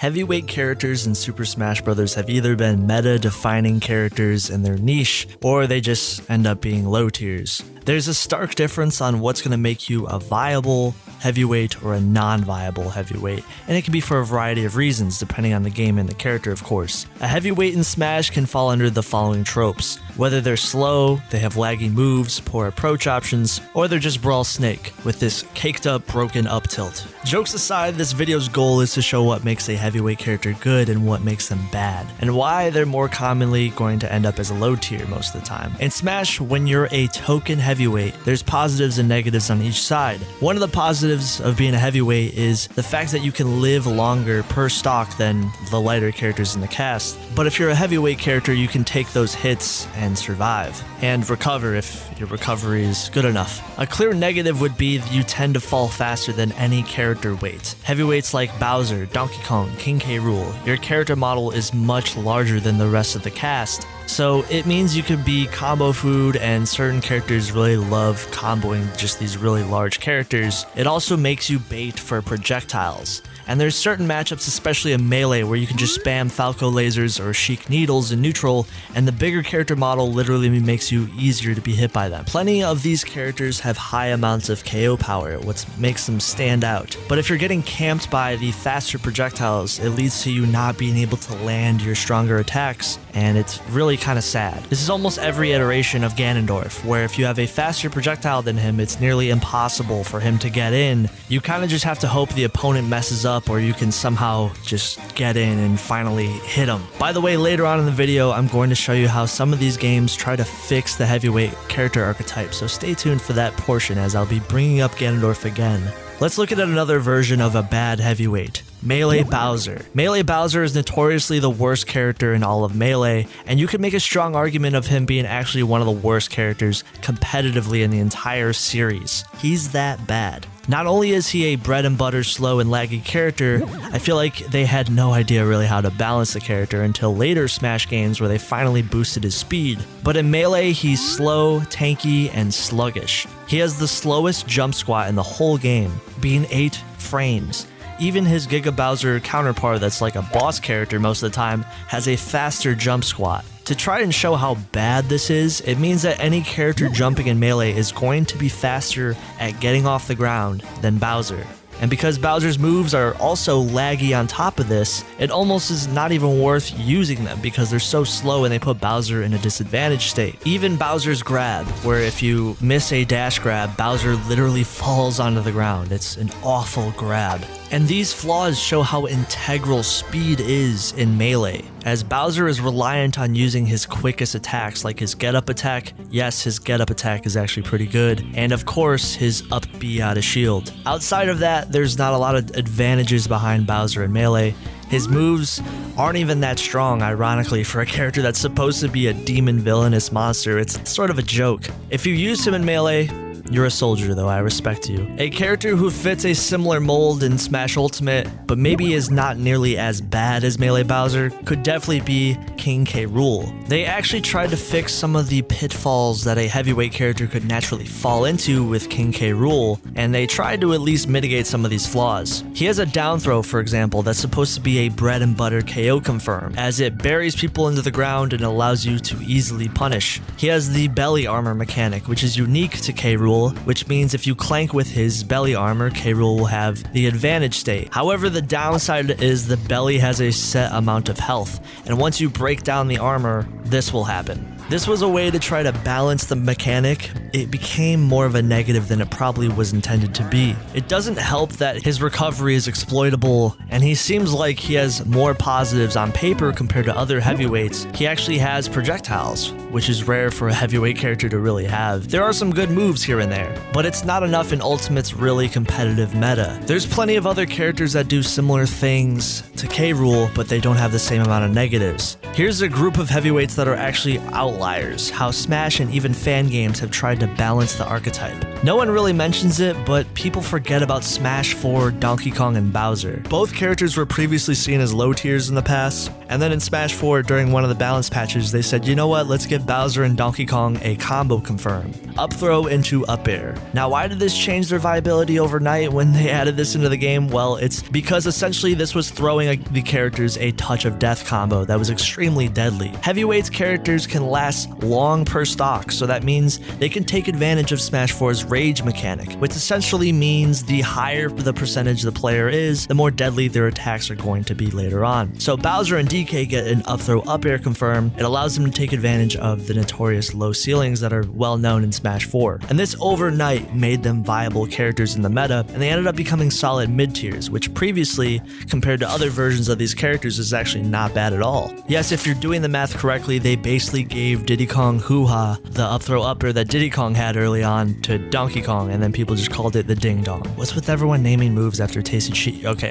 Heavyweight characters in Super Smash Bros. Have either been meta-defining characters in their niche, or they just end up being low tiers. There's a stark difference on what's going to make you a viable heavyweight or a non-viable heavyweight, and it can be for a variety of reasons depending on the game and the character, of course. A heavyweight in Smash can fall under the following tropes: whether they're slow, they have laggy moves, poor approach options, or they're just Brawl Snake with this caked up, broken up tilt. Jokes aside, this video's goal is to show what makes a heavyweight character good and what makes them bad, and why they're more commonly going to end up as a low tier most of the time. In Smash, when you're a token heavyweight, there's positives and negatives on each side. One of the positives of being a heavyweight is the fact that you can live longer per stock than the lighter characters in the cast, but if you're a heavyweight character, you can take those hits and survive, and recover if your recovery is good enough. A clear negative would be that you tend to fall faster than any character weight. Heavyweights like Bowser, Donkey Kong, King K. Rool, your character model is much larger than the rest of the cast, so it means you could be combo food, and certain characters really love comboing just these really large characters. It also makes you bait for projectiles. And there's certain matchups, especially in Melee, where you can just spam Falco lasers or Sheik needles in neutral, and the bigger character model literally makes you easier to be hit by them. Plenty of these characters have high amounts of KO power, what makes them stand out. But if you're getting camped by the faster projectiles, it leads to you not being able to land your stronger attacks, and it's really kind of sad. This is almost every iteration of Ganondorf, where if you have a faster projectile than him, it's nearly impossible for him to get in. You kind of just have to hope the opponent messes up, or you can somehow just get in and finally hit him. By the way, later on in the video, I'm going to show you how some of these games try to fix the heavyweight character archetype, so stay tuned for that portion as I'll be bringing up Ganondorf again. Let's look at another version of a bad heavyweight. Melee Bowser. Melee Bowser is notoriously the worst character in all of Melee, and you could make a strong argument of him being actually one of the worst characters competitively in the entire series. He's that bad. Not only is he a bread and butter slow and laggy character, I feel like they had no idea really how to balance the character until later Smash games where they finally boosted his speed. But in Melee, he's slow, tanky, and sluggish. He has the slowest jump squat in the whole game, being 8 frames. Even his Giga Bowser counterpart that's like a boss character most of the time has a faster jump squat. To try and show how bad this is, it means that any character jumping in Melee is going to be faster at getting off the ground than Bowser. And because Bowser's moves are also laggy on top of this, it almost is not even worth using them because they're so slow and they put Bowser in a disadvantaged state. Even Bowser's grab, where if you miss a dash grab, Bowser literally falls onto the ground. It's an awful grab. And these flaws show how integral speed is in Melee, as Bowser is reliant on using his quickest attacks like his get up attack. Yes, his get up attack is actually pretty good, and of course his up B out of shield. Outside of that, there's not a lot of advantages behind Bowser in Melee. His moves aren't even that strong, ironically, for a character that's supposed to be a demon villainous monster. It's sort of a joke. If you use him in Melee, you're a soldier, though. I respect you. A character who fits a similar mold in Smash Ultimate, but maybe is not nearly as bad as Melee Bowser, could definitely be King K. Rool. They actually tried to fix some of the pitfalls that a heavyweight character could naturally fall into with King K. Rool, and they tried to at least mitigate some of these flaws. He has a down throw, for example, that's supposed to be a bread and butter KO confirm, as it buries people into the ground and allows you to easily punish. He has the belly armor mechanic, which is unique to K. Rool, which means if you clank with his belly armor, K. Rool will have the advantage state. However, the downside is the belly has a set amount of health, and once you break down the armor, this will happen. This was a way to try to balance the mechanic. It became more of a negative than it probably was intended to be. It doesn't help that his recovery is exploitable, and he seems like he has more positives on paper compared to other heavyweights. He actually has projectiles, which is rare for a heavyweight character to really have. There are some good moves here and there, but it's not enough in Ultimate's really competitive meta. There's plenty of other characters that do similar things to K. Rool, but they don't have the same amount of negatives. Here's a group of heavyweights that are actually outliers, how Smash and even fan games have tried to balance the archetype. No one really mentions it, but people forget about Smash 4, Donkey Kong, and Bowser. Both characters were previously seen as low tiers in the past, and then in Smash 4, during one of the balance patches, they said, you know what, let's give Bowser and Donkey Kong a combo confirm. Up throw into up up air. Now, why did this change their viability overnight when they added this into the game? Well, it's because essentially this was throwing the characters a touch of death combo that was extremely deadly. Heavyweight's characters can last long per stock, so that means they can take advantage of Smash 4's rage mechanic, which essentially means the higher the percentage the player is, the more deadly their attacks are going to be later on. So Bowser and DK get an up throw up air confirm. It allows them to take advantage of the notorious low ceilings that are well known in Smash 4. And this overnight made them viable characters in the meta, and they ended up becoming solid mid tiers, which previously, compared to other versions of these characters, is actually not bad at all. Yes, if you're doing the math correctly, they basically gave Diddy Kong Hoo-Ha, the up throw up air that Diddy Kong had early on, to Donkey Kong, and then people just called it the Ding Dong. What's with everyone naming moves after Tasty Cheat? Okay,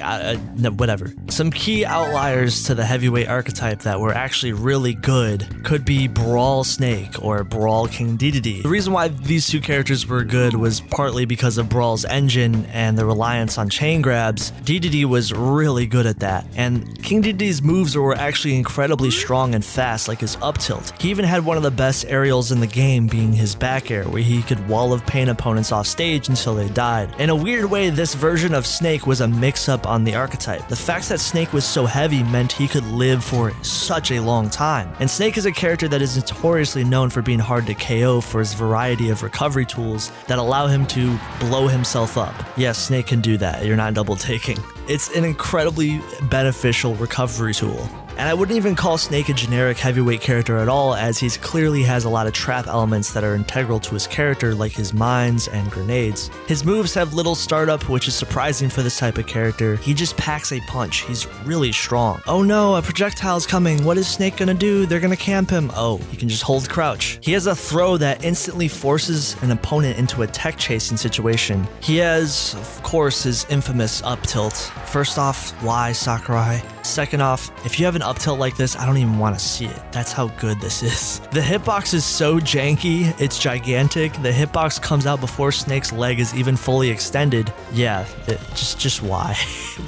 no, whatever. Some key outliers to the heavyweight archetype that were actually really good could be Brawl Snake or Brawl King Dedede. The reason why these two characters were good was partly because of Brawl's engine and the reliance on chain grabs. Dedede was really good at that, and King Dedede's moves were actually incredibly strong and fast, like his up tilt. He even had one of the best aerials in the game, being his back air, where he could wall of pain opponents off stage until they died. In a weird way, this version of Snake was a mix-up on the archetype. The fact that Snake was so heavy meant he could live for such a long time. And Snake is a character that is notoriously known for being hard to KO for his variety of recovery tools that allow him to blow himself up. Yes, Snake can do that. You're not double taking. It's an incredibly beneficial recovery tool. And I wouldn't even call Snake a generic heavyweight character at all, as he clearly has a lot of trap elements that are integral to his character, like his mines and grenades. His moves have little startup, which is surprising for this type of character. He just packs a punch. He's really strong. Oh no, a projectile's coming. What is Snake gonna do? They're gonna camp him. Oh, he can just hold crouch. He has a throw that instantly forces an opponent into a tech chasing situation. He has, of course, his infamous up tilt. First off, why Sakurai? Second off, if you have an up tilt like this, I don't even want to see it. That's how good this is. The hitbox is so janky, it's gigantic. The hitbox comes out before Snake's leg is even fully extended. Yeah, just why?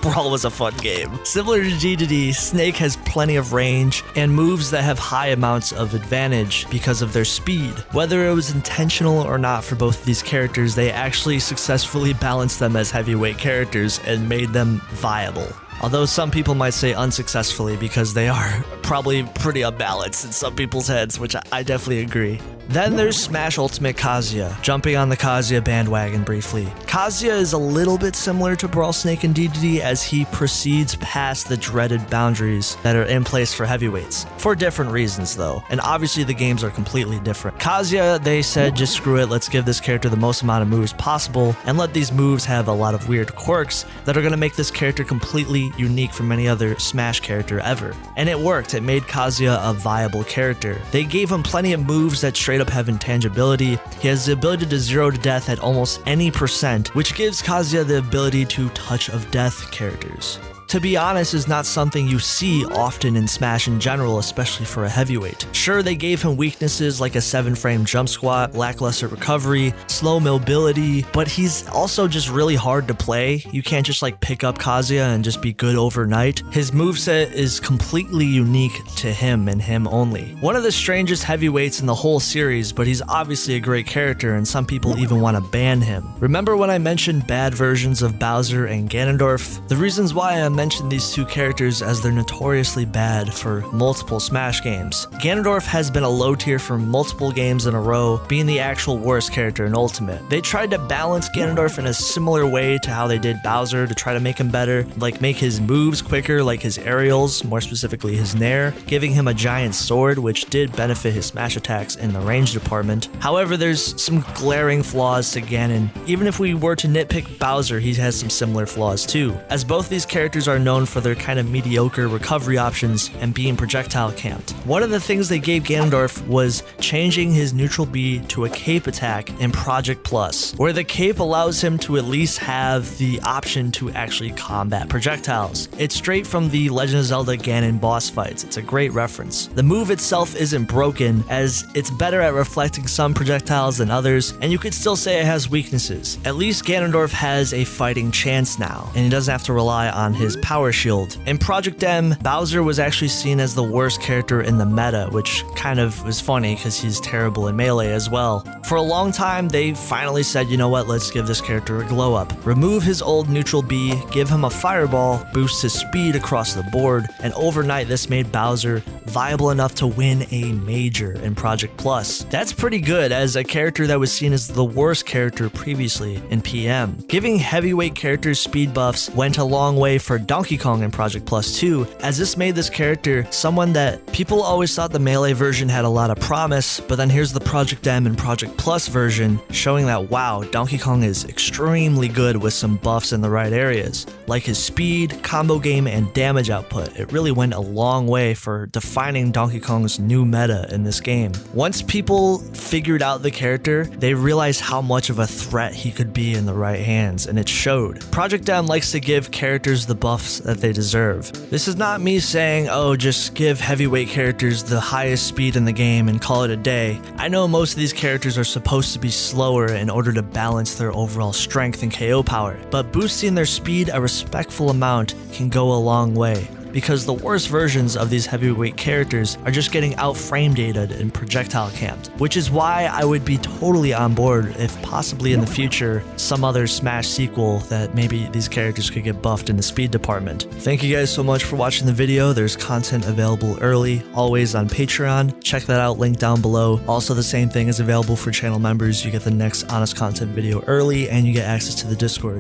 Brawl was a fun game. Similar to Dedede, Snake has plenty of range and moves that have high amounts of advantage because of their speed. Whether it was intentional or not for both of these characters, they actually successfully balanced them as heavyweight characters and made them viable. Although some people might say unsuccessfully, because they are probably pretty unbalanced in some people's heads, which I definitely agree. Then there's Smash Ultimate Kazuya. Jumping on the Kazuya bandwagon briefly. Kazuya is a little bit similar to Brawl Snake and Dedede as he proceeds past the dreaded boundaries that are in place for heavyweights. For different reasons though, and obviously the games are completely different. Kazuya, they said, just screw it, let's give this character the most amount of moves possible and let these moves have a lot of weird quirks that are going to make this character completely unique from any other Smash character ever. And it worked. It made Kazuya a viable character. They gave him plenty of moves that straight up have intangibility. He has the ability to 0 to death at almost any percent, which gives Kazuya the ability to touch of death characters. To be honest, is not something you see often in Smash in general, especially for a heavyweight. Sure, they gave him weaknesses like a 7-frame jump squat, lackluster recovery, slow mobility, but he's also just really hard to play. You can't just like pick up Kazuya and just be good overnight. His moveset is completely unique to him and him only. One of the strangest heavyweights in the whole series, but he's obviously a great character and some people even want to ban him. Remember when I mentioned bad versions of Bowser and Ganondorf? The reasons why I mentioned these two characters as they're notoriously bad for multiple Smash games. Ganondorf has been a low tier for multiple games in a row, being the actual worst character in Ultimate. They tried to balance Ganondorf in a similar way to how they did Bowser to try to make him better, like make his moves quicker, like his aerials, more specifically his gnar, giving him a giant sword, which did benefit his smash attacks in the range department. However, there's some glaring flaws to Ganon. Even if we were to nitpick Bowser, he has some similar flaws too, as both these characters are known for their kind of mediocre recovery options and being projectile camped. One of the things they gave Ganondorf was changing his neutral B to a cape attack in Project Plus, where the cape allows him to at least have the option to actually combat projectiles. It's straight from the Legend of Zelda Ganon boss fights. It's a great reference. The move itself isn't broken, as it's better at reflecting some projectiles than others, and you could still say it has weaknesses. At least Ganondorf has a fighting chance now, and he doesn't have to rely on his Power Shield. In Project M, Bowser was actually seen as the worst character in the meta, which kind of was funny because he's terrible in Melee as well. For a long time, they finally said, you know what, let's give this character a glow up. Remove his old neutral B, give him a fireball, boost his speed across the board, and overnight this made Bowser viable enough to win a major in Project Plus. That's pretty good as a character that was seen as the worst character previously in PM. Giving heavyweight characters speed buffs went a long way for Donkey Kong in Project Plus too, as this made this character someone that people always thought the Melee version had a lot of promise, but then here's the Project M and Project Plus version showing that wow, Donkey Kong is extremely good with some buffs in the right areas, like his speed, combo game, and damage output. It really went a long way for defining Donkey Kong's new meta in this game. Once people figured out the character, they realized how much of a threat he could be in the right hands, and it showed. Project M likes to give characters the buffs that they deserve. This is not me saying, oh, just give heavyweight characters the highest speed in the game and call it a day. I know most of these characters are supposed to be slower in order to balance their overall strength and KO power, but boosting their speed a respectful amount can go a long way, because the worst versions of these heavyweight characters are just getting out-frame dated and projectile camped, which is why I would be totally on board if possibly in the future some other Smash sequel that maybe these characters could get buffed in the speed department. Thank you guys so much for watching the video. There's content available early, always on Patreon. Check that out, link down below. Also, the same thing is available for channel members. You get the next honest content video early and you get access to the Discord.